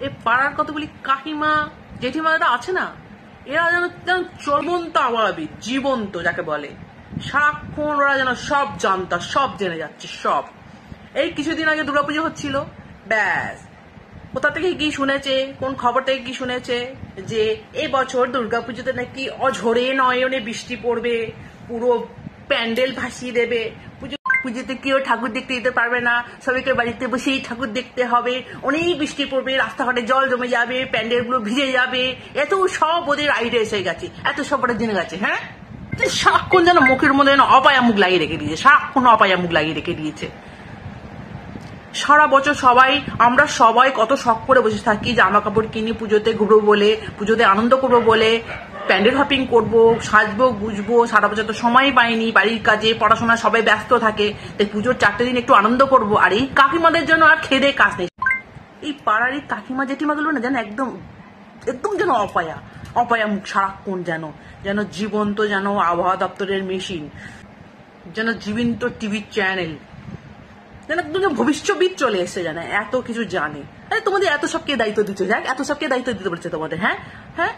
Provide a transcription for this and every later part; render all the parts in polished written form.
এই পাড়ার কতগুলি কাকিমা জেঠিমারা আছে না, এরা যেন জীবন্ত আবাবিক, জীবন্ত যাকে বলে। সারাক্ষণ ওরা যেন সব জানতা, সব জেনে যাচ্ছে সব। এই কিছুদিন আগে দুর্গাপুজো হচ্ছিল, ব্যাস কোথা থেকে কি শুনেছে, কোন খবর থেকে কি শুনেছে যে এবছর দুর্গাপুজোতে নাকি অঝরে নয়নে বৃষ্টি পড়বে, পুরো প্যান্ডেল ভাসিয়ে দেবে, পুজোতে কেউ ঠাকুর দেখতে যেতে পারবে না, সবাইকে বাড়িতে বসেই ঠাকুর দেখতে হবে, অনেক বৃষ্টি পড়বে, রাস্তাঘাটে জল জমে যাবে, প্যান্ডেল গুলো ভিজে যাবে, এত সব ওদের আইডিয়া এসে গেছে, এত সব ওরা জেনে গেছে। হ্যাঁ, সারাক্ষণ যেন মুখের মধ্যে যেন অপায়া মুখ লাগিয়ে রেখে দিয়েছে, সারাক্ষণ অপায়া মুখ লাগিয়ে রেখে দিয়েছে। সারা বছর আমরা সবাই কত শখ করে বসে থাকি, জামা কাপড় কিনি, পুজোতে ঘুরবো বলে, পুজোতে আনন্দ করবো বলে, প্যান্ডেল হপিং করবো, সাজবো গুজবো, সারা বছর তো সময় পাইনি, বাড়ির কাজে পড়াশোনা সবাই ব্যস্ত থাকে, তাই পুজোর 4টে দিন একটু আনন্দ করবো। আর এই কাকিমাদের জন্য আর খেদে কাজ নেই। এই পাড়ার এই কাকিমা জেঠিমাগুলো না যেন একদম একদম যেন অপায়া মুখ, সারাক্ষণ যেন জীবন্ত, যেন আবহাওয়া দপ্তরের মেশিন, যেন জীবন্ত টিভি চ্যানেল, যেন একদম ভবিষ্যৎবিদ চলে এসে জানে, এত কিছু জানে। আরে তোমাদের এত সবকে দায়িত্ব দিচ্ছে, যাক এত সবকে দায়িত্ব দিতে বলছে তোমাদের। হ্যাঁ হ্যাঁ,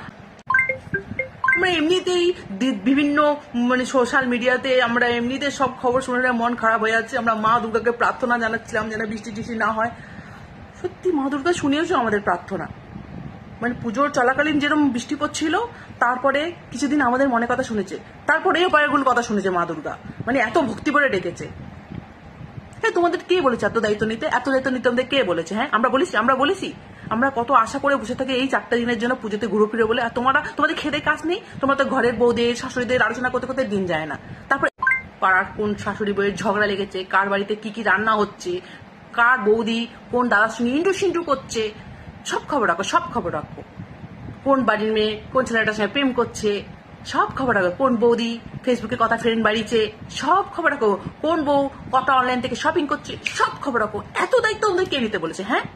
আমরা এমনিতেই বিভিন্ন সোশ্যাল মিডিয়াতে আমরা এমনিতে সব খবর শুনে মন খারাপ হয়ে যাচ্ছে। আমরা মা দুর্গাকে প্রার্থনা জানাচ্ছিলাম যেন বৃষ্টি টিষ্টি না হয়। সত্যি মা দুর্গা শুনিয়েছো আমাদের প্রার্থনা, পুজোর চলাকালীন যেরকম বৃষ্টি পড়ছিল, তারপরে কিছুদিন আমাদের মনে কথা শুনেছে, তারপরেও কয়েকগুলো কথা শুনেছে মা দুর্গা, এত ভক্তি করে ডেকেছে। হ্যাঁ, তোমাদের কে বলেছে এত দায়িত্ব নিতে? আমাদের কে বলেছে? হ্যাঁ, আমরা বলেছি আমরা কত আশা করে বসে থাকি এই 4টা দিনের জন্য পুজোতে ঘুরো ফিরে বলে, আর তোমাদের খেতে কাজ নেই, তোমরা তো ঘরের বউদের শাশুড়িদের আলোচনা করতে করতে দিন যায় না। তারপরে পাড়ার কোন শাশুড়ি বউয়ের ঝগড়া লেগেছে, কার বাড়িতে কি কি রান্না হচ্ছে, কার বৌদি কোন দাদার সঙ্গে ইন্টু করছে, সব খবর রাখো। কোন বাড়ির মেয়ে কোন ছেলেটার সঙ্গে প্রেম করছে, সব খবর রাখো। কোন বৌদি ফেসবুকে কথা ফ্রেন্ড বাড়িছে, সব খবর রাখো। কোন বউ কত অনলাইন থেকে শপিং করছে, সব খবর রাখো। এত দায়িত্ব আমাদের কে নিতে বলেছে? হ্যাঁ,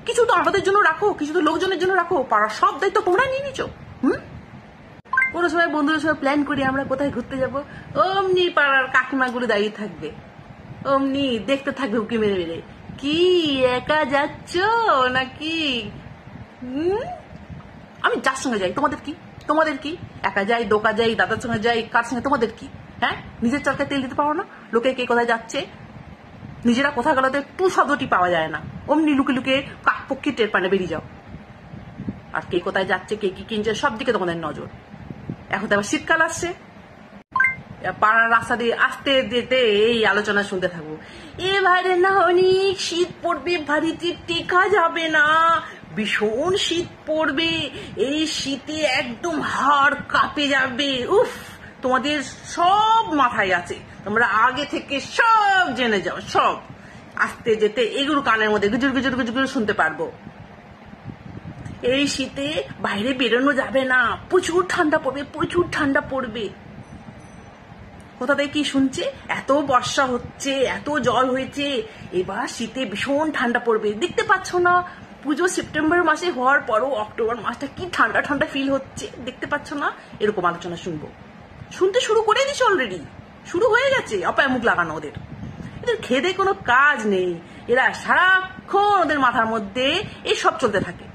কিছু তো আমাদের জন্য রাখো, কিছু তো লোকজনের জন্য রাখো। পাড়ার সব দায়িত্ব তোমরা নিয়ে নিচ্ছ। কোনো সময় বন্ধুদের সময় প্ল্যান করি আমরা কোথায় ঘুরতে যাবো, অমনি পাড়ার কাকিমাগুলো দাঁড়িয়ে থাকবে, অমনি দেখতে থাকবে উকি মেরে মেরে, কি একা যাচ্ছ নাকি? আমি যার সঙ্গে যাই, তোমাদের কি? একা যাই, দোকা যাই, দাদার সঙ্গে যাই, কার সঙ্গে তোমাদের কি? হ্যাঁ, নিজের চরকায় তেল দিতে পারো না? লোকে কে কোথায় যাচ্ছে, নিজেরা কোথায় গেলাতে টু শব্দটি পাওয়া যায় না, অমনি লুকিয়ে কাকপক্ষী টের পানে বেরিয়ে যাও। আর কে কোথায় যাচ্ছে, কে কি কিনছে, সব দিকে তোমাদের নজর। এখন তো আবার শীতকাল আসছে, পাড়ার রাস্তা দিয়ে আসতে যেতে এই আলোচনা শুনতে থাকবো, এবারে না অনেক শীত পড়বে, বাড়িতে টেকা যাবে না, ভীষণ শীত পড়বে, এই শীতে একদম হাড় কাঁপে যাবে। উফ, তোমাদের সব মাথায় আছে, তোমরা আগে থেকে সব জেনে যাও, সব আসতে যেতে এগুলো কানের মধ্যে গুজুর গুজুর গুজুর গুজুর শুনতে পারবো। এই শীতে বাইরে বেরোনো যাবে না, প্রচুর ঠান্ডা পড়বে। কোথা থেকে কি শুনছে, এত বর্ষা হচ্ছে, এত জল হয়েছে, এবার শীতে ভীষণ ঠান্ডা পড়বে। দেখতে পাচ্ছ না, পুজো সেপ্টেম্বর মাসে হওয়ার পরও অক্টোবর মাসটা কি ঠান্ডা ফিল হচ্ছে, দেখতে পাচ্ছ না? এরকম আলোচনা শুনতে শুরু করে দিচ্ছে, অলরেডি শুরু হয়ে গেছে অপায় মুখ লাগানো ওদের। এদের খেদে কোনো কাজ নেই, এরা সারাক্ষণ ওদের মাথার মধ্যে এসব চলতে থাকে।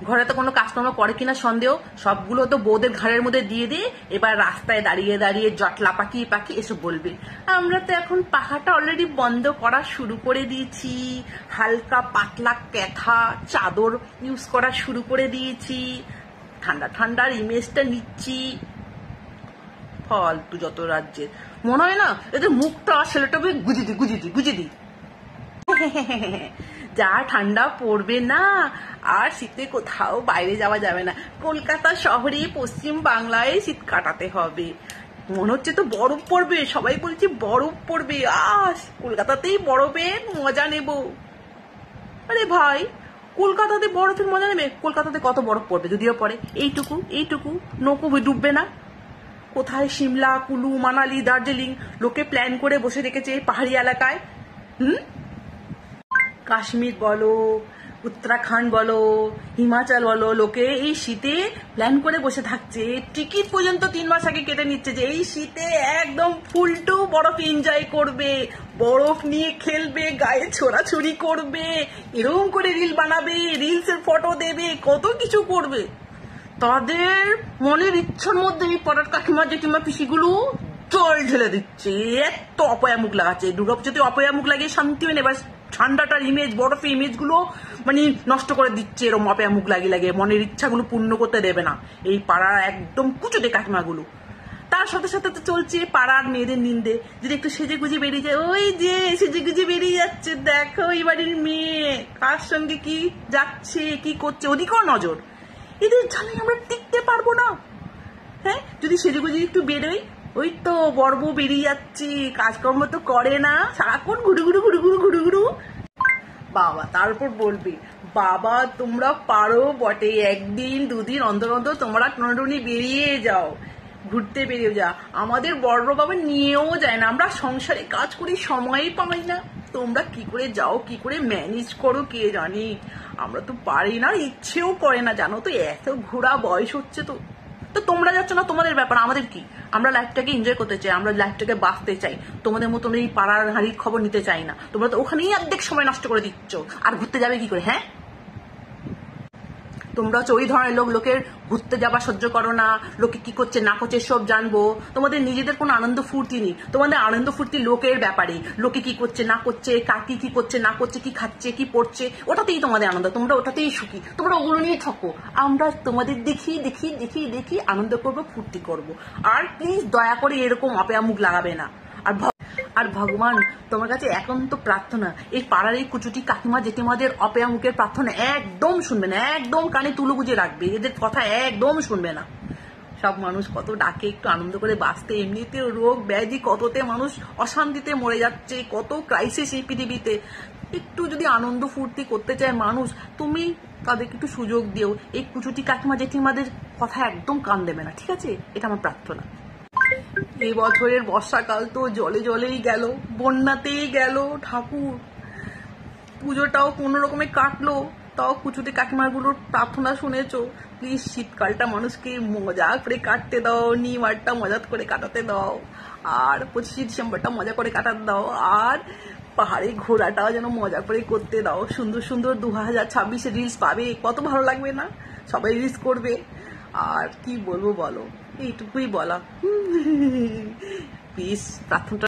ঘরে তো কোনো কাজকর্ম করে কিনা সন্দেহ, সবগুলো তো বউদের ঘাড়ের মধ্যে দিয়ে এবার রাস্তায় দাঁড়িয়ে জটলা পাকি এসব বলবে। আমরা তো এখন পাখাটা অলরেডি বন্ধ করা শুরু করে দিয়েছি, হালকা পাতলা ক্যাথা চাদর ইউজ করা শুরু করে দিয়েছি, ঠান্ডার ইমেজটা নিচ্ছি। ফালতু যত রাজ্যের, মনে হয় না এদের মুখটা ছেলেটা গুজি দি যা ঠান্ডা পড়বে না, আর শীতে কোথাও বাইরে যাওয়া যাবে না, কলকাতা শহরে পশ্চিম বাংলায় শীত কাটাতে হবে। মনে হচ্ছে তো বরফ পড়বে, সবাই বলছে বরফ পড়বে, কলকাতাতেই বরফের মজা নেব। আরে ভাই, কলকাতাতে বরফের মজা নেবে? কলকাতাতে কত বরফ পড়বে, যদিও পড়ে এইটুকু নৌকো ডুববে না। কোথায় সিমলা, কুলু, মানালি, দার্জিলিং লোকে প্ল্যান করে বসে রেখেছে পাহাড়ি এলাকায়। কাশ্মীর বলো, উত্তরাখণ্ড বলো, হিমাচল বলো, লোকে এই শীতে প্ল্যান করে বসে থাকছে, টিকিট পর্যন্ত 3 মাস আগে কেটে নিচ্ছে যে এই শীতে একদম ফুলটু বরফ এনজয় করবে, বরফ নিয়ে খেলবে, গায়ে ছোড়াছুড়ি করবে, এরকম করে রিল বানাবে, রিলসের ফটো দেবে, কত কিছু করবে। তাদের মনের ইচ্ছার মধ্যে এই পাড়ার কাকিমা জেঠিমা পিসিগুলো জল ঢেলে দিচ্ছে, এত অপয়া মুখ লাগাচ্ছে। দুর্গাপুজোতে অপয়া মুখ লাগিয়ে শান্তি হয় না, এবার ঠান্ডাটার ইমেজ, বরফের ইমেজগুলো মানে নষ্ট করে দিচ্ছে, এরকম অপয়া মুখ লাগিয়ে লাগিয়ে মনের ইচ্ছাগুলো পূর্ণ করতে দেবে না এই পাড়ার একদম কুচোটে কাকিমাগুলো। তার সাথে সাথে তো চলছে পাড়ার মেয়েদের নিন্দে, যদি একটু সেজে গুজে বেরিয়ে যায়, ওই যে সেজে গুজে বেরিয়ে যাচ্ছে, দেখো এই বাড়ির মেয়ে কার সঙ্গে কি যাচ্ছে, কি করছে, ওদিকেও নজর। এদের জ্বালায় আমরা টিকতে পারবো না। হ্যাঁ, যদি সেজেগুজি একটু বেরোই, ওই তো বর্ব বেরিয়ে যাচ্ছি, কাজকর্ম তো করে না, সারাক্ষণ ঘুরু ঘুরু ঘুরু ঘুরু ঘুরু ঘুরু। বাবা তারপর বলবি, বাবা তোমরা পারো বটে, একদিন দুদিন অন্তর অন্তর তোমরা টুনি বেরিয়ে যাও, ঘুরতে বেরিয়ে যা। আমাদের বড় বাবা নিয়েও যায় না, আমরা সংসারে কাজ করি, সময়ই পাই না। তোমরা কি করে যাও, কি করে ম্যানেজ করো কে জানি, আমরা তো পারি না, ইচ্ছেও করে না, জানো তো, এত ঘোরা বয়স হচ্ছে তো। তো তোমরা যাচ্ছ না, তোমাদের ব্যাপার, আমাদের কি? আমরা লাইফটাকে এনজয় করতে চাই, আমরা লাইফটাকে বাঁচতে চাই, তোমাদের মতো এই পাড়ার হাঁড়ির খবর নিতে চাই না। তোমরা তো ওখানেই অর্ধেক সময় নষ্ট করে দিচ্ছ, আর ঘুরতে যাবে কি করে? হ্যাঁ, তোমরা হচ্ছে ওই ধরনের লোক, লোকের ঘুরতে যাবা সহ্য করো না, লোকে কি করছে না করছে সব জানবো, তোমাদের নিজেদের কোনো আনন্দ ফুর্তি নেই। তোমাদের আনন্দ ফুর্তি লোকের ব্যাপারে, লোকে কি করছে না করছে, কাকি কি করছে না করছে, কি খাচ্ছে কি পড়ছে, ওটাতেই তোমাদের আনন্দ, তোমরা ওটাতেই সুখী, তোমরা ওগুলো নিয়ে থাকো। আমরা তোমাদের দেখি দেখি দেখি দেখি আনন্দ করবো, ফুর্তি করবো। আর প্লিজ দয়া করে এরকম অপয়া মুখ লাগাবে না। আর ভগবান তোমার কাছে একান্ত প্রার্থনা, এই পাড়ার এই কুচুটি কাকিমা জেঠিমাদের অপয়া মুখের প্রার্থনা একদম শুনবে না, একদম কানে তুলো গুজে রাখবে, এদের কথা একদম শুনবে না। সব মানুষ কত ডাকে একটু আনন্দ করে বাঁচতে, এমনিতে রোগ ব্যাধি কততে মানুষ অশান্তিতে মরে যাচ্ছে, কত ক্রাইসিস এই পৃথিবীতে। একটু যদি আনন্দ ফুর্তি করতে চায় মানুষ, তুমি তাদেরকে একটু সুযোগ দিও, এই কুচুটি কাকিমা জেঠিমাদের কথা একদম কান দেবে না, ঠিক আছে? এটা আমার প্রার্থনা। এই বছরের বর্ষাকাল তো জলে জলেই গেল, বন্যাতেই গেল, ঠাকুর পুজোটাও কোনো রকমে কাটলো, তাও কুচুটে কাকিমাগুলোর প্রার্থনা শুনেছো, প্লিজ শীতকালটা মানুষকে মজা করে কাটতে দাও, নিমারটা মজা করে কাটাতে দাও, আর 25শে ডিসেম্বরটা মজা করে কাটাতে দাও, আর পাহাড়ে ঘোরাটাও যেন মজা করে করতে দাও। সুন্দর সুন্দর 2026 রিলস পাবে, কত ভালো লাগবে না? সবাই রিলস করবে। আর কি বলবো বলো, এইটুকুই বলা। প্লিজ প্রার্থনাটা